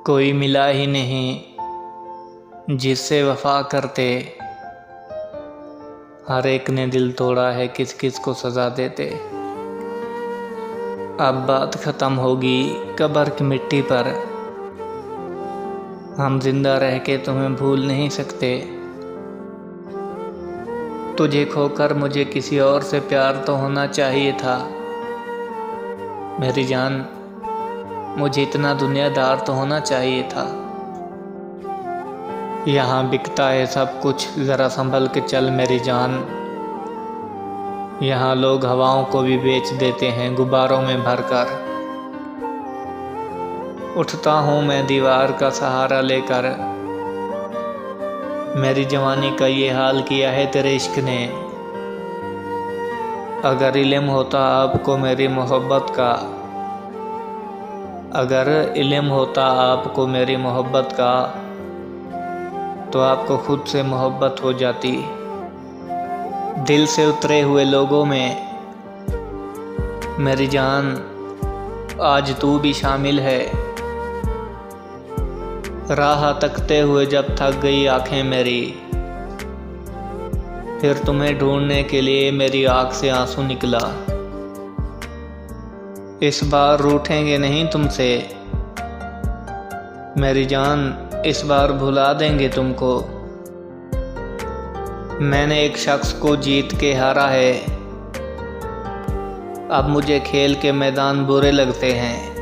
कोई मिला ही नहीं जिससे वफा करते, हर एक ने दिल तोड़ा है, किस किस को सज़ा देते। अब बात ख़त्म होगी कब्र की मिट्टी पर, हम जिंदा रह के तुम्हें भूल नहीं सकते। तुझे खोकर मुझे किसी और से प्यार तो होना चाहिए था मेरी जान, मुझे इतना दुनियादार तो होना चाहिए था। यहाँ बिकता है सब कुछ, ज़रा संभल के चल मेरी जान। यहाँ लोग हवाओं को भी बेच देते हैं गुब्बारों में भरकर। उठता हूँ मैं दीवार का सहारा लेकर, मेरी जवानी का ये हाल किया है तेरे इश्क ने। अगर इल्म होता आपको मेरी मोहब्बत का, अगर इल्म होता आपको मेरी मोहब्बत का, तो आपको खुद से मोहब्बत हो जाती। दिल से उतरे हुए लोगों में मेरी जान आज तू भी शामिल है। राह तकते हुए जब थक गई आंखें मेरी, फिर तुम्हें ढूंढने के लिए मेरी आँख से आंसू निकला। इस बार रूठेंगे नहीं तुमसे मेरी जान, इस बार भुला देंगे तुमको। मैंने एक शख्स को जीत के हारा है, अब मुझे खेल के मैदान बुरे लगते हैं।